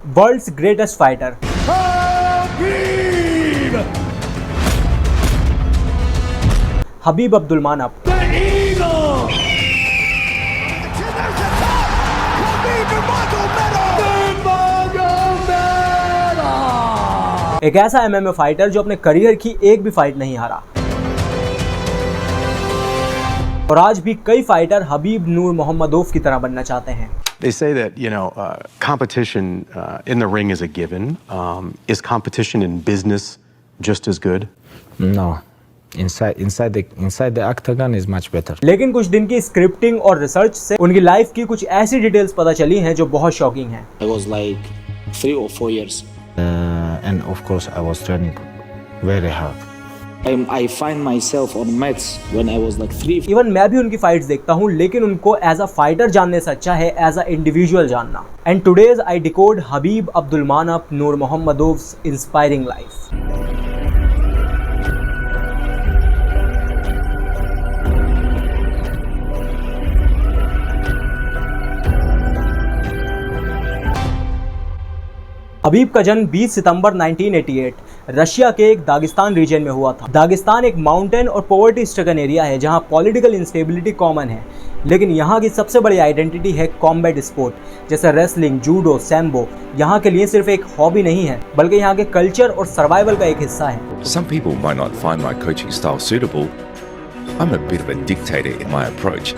World's greatest fighter. Habib Abdulmanap. The Eagle! एक ऐसा MMA fighter जो अपने करियर की एक भी फाइट नहीं हारा। और आज भी कई फाइटर हबीब नूर मोहम्मदोव की तरह बनना चाहते हैं। They say that, competition in the ring is a given. Is competition in business just as good? No. Inside the octagon is much better. लेकिन कुछ दिन की स्क्रिप्टिंग और रिसर्च से उनकी लाइफ की कुछ ऐसी डिटेल्स पता चली हैं जो बहुत शॉकिंग हैं। I was like 3 or 4 years. And of course I was training very hard. I find myself on mats when I was like 3. Even मैं भी उनकी फाइट्स देखता हूँ, लेकिन उनको एज अ फाइटर जानने से अच्छा है एज अ इंडिविजुअल जानना। And today's I decode Khabib Abdulmanap Nurmagomedov's inspiring life. Khabib का जन्म 20 सितंबर 1988 रशिया के एक दागिस्तान रीजन में हुआ था। दागिस्तान एक माउंटेन और पॉवर्टी स्ट्रगन एरिया है जहां पॉलिटिकल इंस्टेबिलिटी कॉमन है, लेकिन यहां की सबसे बड़ी आइडेंटिटी है कॉम्बैट स्पोर्ट जैसे रेसलिंग, जूडो, सैम्बो। यहां के लिए सिर्फ एक हॉबी नहीं है, बल्कि यहां के कल्चर और सर्वाइवल का एक हिस्सा है। Some people might not find my coaching style suitable. I'm a bit of a dictator in my approach.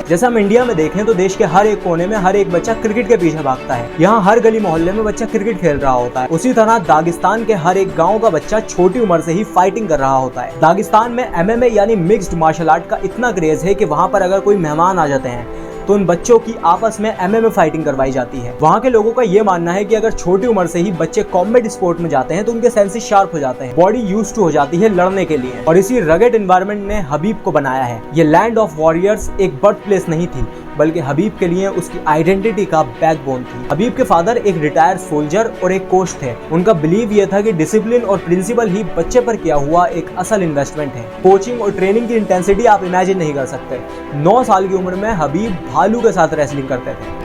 जैसे हम इंडिया में देखें तो देश के हर एक कोने में हर एक बच्चा क्रिकेट के पीछे भागता है। यहाँ हर गली मोहल्ले में बच्चा क्रिकेट खेल रहा होता है। उसी तरह दागिस्तान के हर एक गांव का बच्चा छोटी उम्र से ही फाइटिंग कर रहा होता है। दागिस्तान में MMA यानी मिक्स्ड मार्शल आर्ट का इतना क्रेज है कि वहाँ पर अगर कोई मेहमान आ जाते हैं तो उन बच्चों की आपस में MMA फाइटिंग करवाई जाती है। वहाँ के लोगों का ये मानना है कि अगर छोटी उम्र से ही बच्चे कॉम्बैट स्पोर्ट में जाते हैं तो उनके सेंसेस शार्प हो जाते हैं, बॉडी यूज्ड टू हो जाती है लड़ने के लिए। और इसी रगेड एनवायरनमेंट ने हबीब को बनाया है। ये लैंड ऑफ वॉरियर्स एक बर्थ प्लेस नहीं थी, बल्कि हबीब के लिए उसकी आइडेंटिटी का बैकबोन थी। हबीब के फादर एक रिटायर्ड सोल्जर और एक कोच थे। उनका बिलीव ये था कि डिसिप्लिन और प्रिंसिपल ही बच्चे पर किया हुआ एक असल इन्वेस्टमेंट है। कोचिंग और ट्रेनिंग की इंटेंसिटी आप इमेजिन नहीं कर सकते। 9 साल की उम्र में हबीब भालू के साथ रेसलिंग करते थे।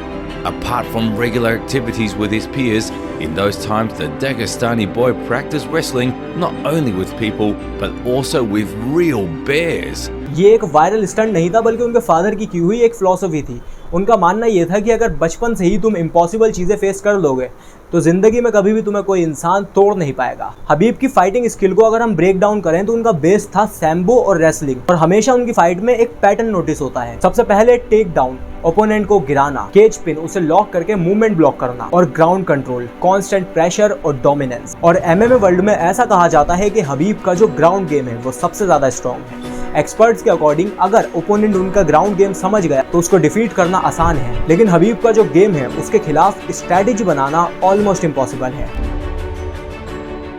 Apart from regular activities with his peers, in those times the Dagestani boy practiced wrestling not only with people but also with real bears. ये एक वायरल स्टंट नहीं था, बल्कि उनके फादर की हुई एक फिलॉसफी थी। उनका मानना यह था कि अगर बचपन से ही तुम इम्पॉसिबल चीजें फेस कर लोगे तो जिंदगी में कभी भी तुम्हें कोई इंसान तोड़ नहीं पाएगा। हबीब की फाइटिंग स्किल को अगर हम ब्रेक डाउन करें तो उनका बेस था सैम्बो और रेसलिंग। और हमेशा उनकी फाइट में एक पैटर्न नोटिस होता है। सबसे पहले टेक डाउन, ओपोनेंट को गिराना, केज पिन, उसे लॉक करके मूवमेंट ब्लॉक करना, और ग्राउंड कंट्रोल, कांस्टेंट प्रेशर और डोमिनेंस। और MMA वर्ल्ड में ऐसा कहा जाता है कि हबीब का जो ग्राउंड गेम है वो सबसे ज्यादा स्ट्रॉन्ग है। एक्सपर्ट्स के अकॉर्डिंग अगर ओपोनेंट उनका ग्राउंड गेम समझ गया तो उसको डिफीट करना आसान है, लेकिन हबीब का जो गेम है उसके खिलाफ स्ट्रेटेजी बनाना ऑलमोस्ट इम्पॉसिबल है।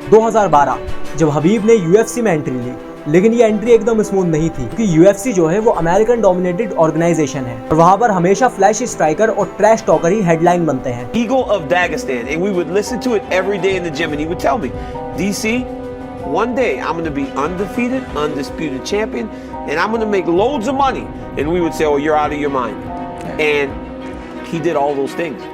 2012 जब हबीब ने UFC में एंट्री ली, लेकिन ये एंट्री एकदम स्मूथ नहीं थी, क्योंकि UFC जो है वो अमेरिकन डोमिनेटेड ऑर्गेनाइजेशन है और वहाँ पर हमेशा फ्लैशी स्ट्राइकर और ट्रैश टॉकर ही हेडलाइन बनते हैं। Eagle of Dagestan, and we would listen to it every day in the gym, and he would tell me, DC, one day I'm going to be undefeated, undisputed champion, and I'm going to make loads of money. And we would say, oh, you're out of your mind. And he did all those things.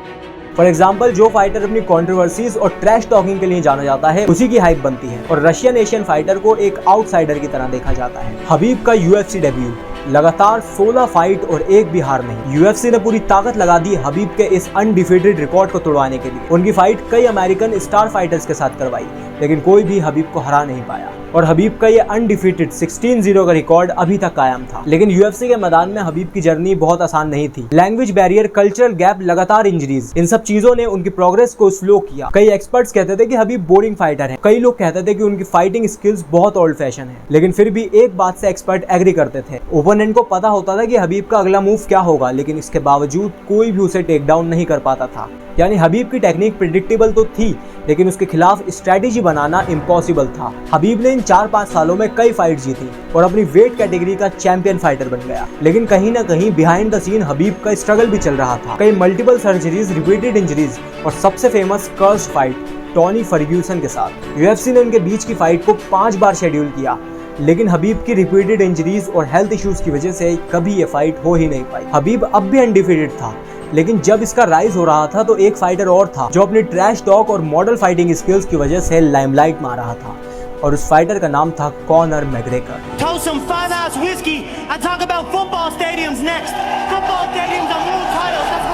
For example जो fighter अपनी controversies और trash talking के लिए जाना जाता है उसी की हाइप बनती है और रशियन एशियन फाइटर को एक आउटसाइडर की तरह देखा जाता है। हबीब का UFC डेब्यू, लगातार 16 फाइट और एक भी हार नहीं। UFC ने पूरी ताकत लगा दी हबीब के इस अनडिफीटेड रिकॉर्ड को तोड़वाने के लिए। उनकी फाइट कई अमेरिकन स्टार फाइटर्स के साथ करवाई, लेकिन कोई भी हबीब को हरा नहीं पाया और हबीब का ये अनडिफीटेड 16-0 का रिकॉर्ड अभी तक कायम था। लेकिन UFC के मैदान में हबीब की जर्नी बहुत आसान नहीं थी। लैंग्वेज बैरियर, कल्चरल गैप, लगातार इंजरीज, इन सब चीजों ने उनकी प्रोग्रेस को स्लो किया। कई एक्सपर्ट्स कहते थे कि हबीब बोरिंग फाइटर है, कई लोग कहते थे कि उनकी फाइटिंग स्किल्स बहुत ओल्ड फैशन है, लेकिन फिर भी एक बात से एक्सपर्ट एग्री करते थे, ओपोनेंट को पता होता था कि हबीब का अगला मूव क्या होगा, लेकिन इसके बावजूद कोई भी उसे टेक डाउन नहीं कर पाता था। यानी हबीब की टेक्निक प्रिडिक्टेबल तो थी, लेकिन उसके खिलाफ स्ट्रेटेजी बनाना इम्पॉसिबल था। हबीब ने इन 4-5 सालों में कई फाइट जीती और अपनी वेट कैटेगरी का चैंपियन फाइटर बन गया। लेकिन कहीं ना कहीं बिहाइंड द सीन हबीब का स्ट्रगल भी चल रहा था। कई मल्टीपल सर्जरीज, रिपीटेड इंजरीज और सबसे famous cursed fight Tony Ferguson के साथ। UFC ने उनके बीच की फाइट को 5 बार शेड्यूल किया, लेकिन हबीब की रिपीटेड इंजरीज और हेल्थ इश्यूज की वजह से कभी ये फाइट हो ही नहीं पाई। हबीब अब भी अनडिफीटेड था, लेकिन जब इसका राइज हो रहा था तो एक फाइटर और था जो अपनी ट्रैश टॉक और मॉडल फाइटिंग स्किल्स की वजह से लाइमलाइट में आ रहा था, और उस फाइटर का नाम था कॉनर मैग्रेगर।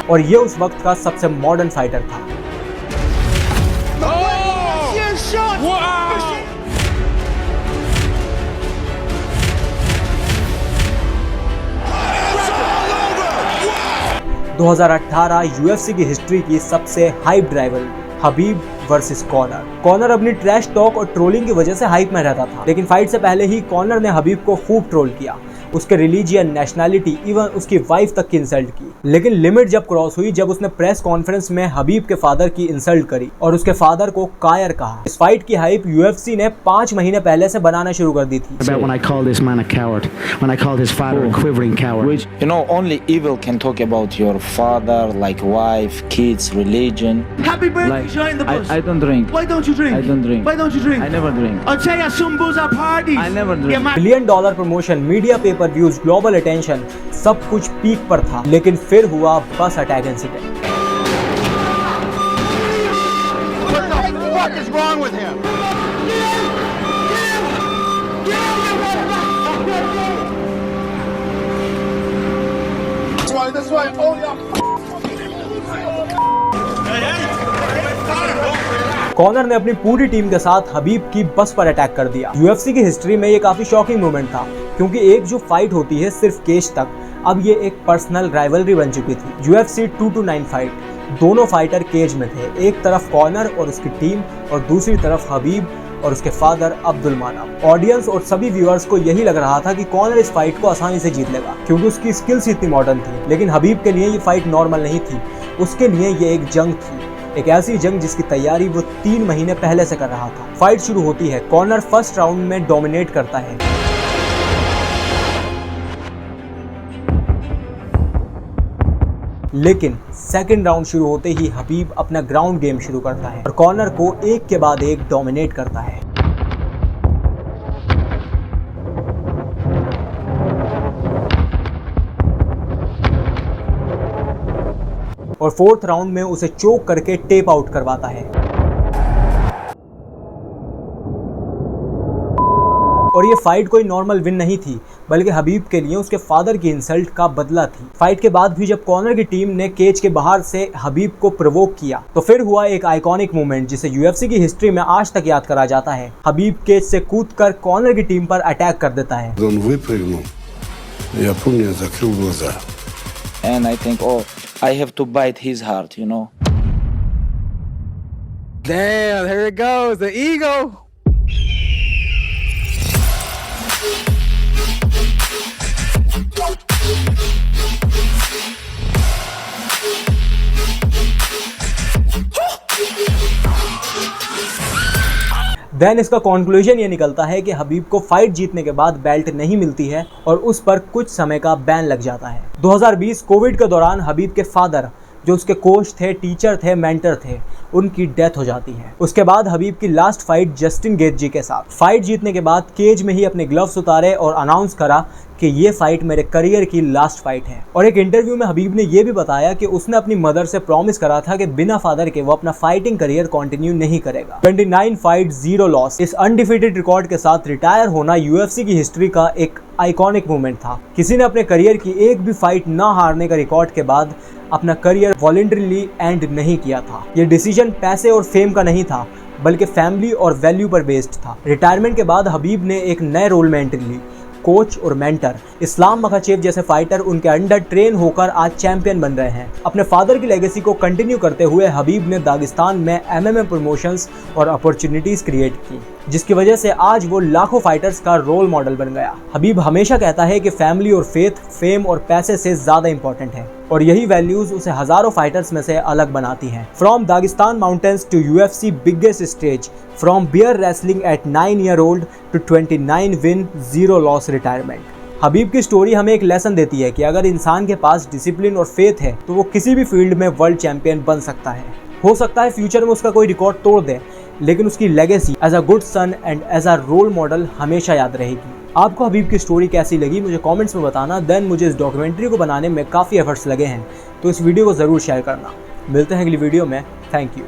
और ये उस वक्त का सबसे मॉडर्न फाइटर था। Oh! 2018 UFC की हिस्ट्री की सबसे हाइप ड्राइवर हबीब वर्सेस कॉनर। कॉनर अपनी ट्रैश टॉक और ट्रोलिंग की वजह से हाइप में रहता था, लेकिन फाइट से पहले ही कॉनर ने हबीब को खूब ट्रोल किया, उसके रिलीजियन, नेशनैलिटी, इवन उसकी वाइफ तक की इंसल्ट की। लेकिन लिमिट जब क्रॉस हुई जब उसने प्रेस कॉन्फ्रेंस में हबीब के फादर की इंसल्ट करी और उसके फादर को कायर कहा। इस फाइट की हाइप UFC ने 5 महीने पहले से बनाना शुरू कर दी थी। When I called this man a coward, when I called his father a quivering coward. Which, you know, only evil can talk about your father, like wife, kids, religion. Happy birthday, Like, join the bus. I don't drink. Why don't you drink? I don't drink. Why don't you drink? I never drink. I'll tell you some booze at parties. I never drink. Yeah, man. $1 billion promotion, media paper views, global attention, सब कुछ peak पर था, लेकिन फिर हुआ बस attack incident. What the fuck is wrong with him? That's why I own y'all. Conor ने अपनी पूरी टीम के साथ हबीब की बस पर अटैक कर दिया। UFC की हिस्ट्री में ये काफी शॉकिंग मोमेंट था, क्योंकि एक जो फाइट होती है सिर्फ केज तक, अब ये एक पर्सनल राइवलरी बन चुकी थी। UFC 2-9 फाइट, दोनों फाइटर केज में थे, एक तरफ कॉनर और उसकी टीम और दूसरी तरफ हबीब और उसके फादर अब्दुल मनाफ। ऑडियंस और सभी व्यूअर्स को यही लग रहा था कि कॉनर इस फाइट को आसानी से जीत लेगा, क्योंकि उसकी स्किल्स इतनी मॉडर्न थी। लेकिन हबीब के लिए ये फाइट नॉर्मल नहीं थी, उसके लिए ये एक जंग थी, एक ऐसी जंग जिसकी तैयारी वो 3 महीने पहले से कर रहा था। फाइट शुरू होती है, कॉनर फर्स्ट राउंड में डोमिनेट करता है, लेकिन सेकंड राउंड शुरू होते ही हबीब अपना ग्राउंड गेम शुरू करता है और कॉनर को एक के बाद एक डोमिनेट करता है। और फोर्थ राउंड में उसे चोक करके टेप आउट करवाता है। और ये फाइट कोई नॉर्मल विन नहीं थी, बल्कि हबीब के लिए उसके फादर की इंसल्ट का बदला थी। फाइट के बाद भी जब कॉनर की टीम ने केज के बाहर से हबीब को प्रोवोक किया, तो फिर हुआ एक आइकॉनिक मोमेंट जिसे UFC की हिस्ट्री में आज तक याद करा जाता है। हबीब केज से कूदकर कॉनर की टीम पर अटैक कर देता है। And I think, oh, I have to bite his heart, you know. Damn, here it goes, the ego. Then इसका कंक्लूजन ये निकलता है कि हबीब को फाइट जीतने के बाद बेल्ट नहीं मिलती है और उस पर कुछ समय का बैन लग जाता है। 2020 कोविड के दौरान हबीब के फादर, जो उसके कोच थे, टीचर थे, मेंटर थे, उनकी डेथ हो जाती है। उसके बाद हबीब की लास्ट फाइट जस्टिन गेथजे के साथ। फाइट जीतने के बाद केज में ही अपने ग्लव्स उतारे और अनाउंस करा कि ये फाइट मेरे करियर की लास्ट फाइट है। और एक इंटरव्यू में हबीब ने ये भी बताया कि उसने अपनी मदर से प्रॉमिस करा था कि बिना फादर के वो अपना फाइटिंग करियर कंटिन्यू नहीं करेगा। 29 फाइट 0 लॉस, इस अनडिफीटेड रिकॉर्ड के साथ रिटायर होना UFC की हिस्ट्री का एक आइकॉनिक मोमेंट था। किसी ने अपने करियर की एक भी फाइट ना हारने का रिकॉर्ड के बाद अपना करियर वॉलंटरीली एंड नहीं किया था। ये डिसीजन पैसे और फेम का नहीं था, बल्कि फैमिली और वैल्यू पर बेस्ड था। रिटायरमेंट के बाद हबीब ने एक नए रोल में एंट्री ली, कोच और मेंटर। इस्लाम मखाचेव जैसे फाइटर उनके अंडर ट्रेन होकर आज चैंपियन बन रहे हैं। अपने फादर की लेगेसी को कंटिन्यू करते हुए हबीब ने दागिस्तान में MMA प्रमोशंस और अपॉर्चुनिटीज क्रिएट की, जिसकी वजह से आज वो लाखों फाइटर्स का रोल मॉडल बन गया। हबीब हमेशा कहता है कि फैमिली और फेथ, फेम और पैसे से ज्यादा इंपॉर्टेंट है, और यही वैल्यूज उसे हजारों फाइटर्स में से अलग बनाती हैं। From Dagestan mountains to UFC biggest stage, from bear wrestling at 9-year-old to 29 win 0 loss retirement. Khabib की स्टोरी हमें एक लेसन देती है कि अगर इंसान के पास डिसिप्लिन और फेथ है तो वो किसी भी फील्ड में वर्ल्ड चैंपियन बन सकता है। हो सकता है फ्यूचर में उसका कोई रिकॉर्ड तोड़ दे, लेकिन उसकी legacy as a good son and as a role model हमेशा याद रहेगी। आपको हबीब की स्टोरी कैसी लगी मुझे कमेंट्स में बताना। देन मुझे इस डॉक्यूमेंट्री को बनाने में काफ़ी एफर्ट्स लगे हैं, तो इस वीडियो को ज़रूर शेयर करना। मिलते हैं अगली वीडियो में। Thank you.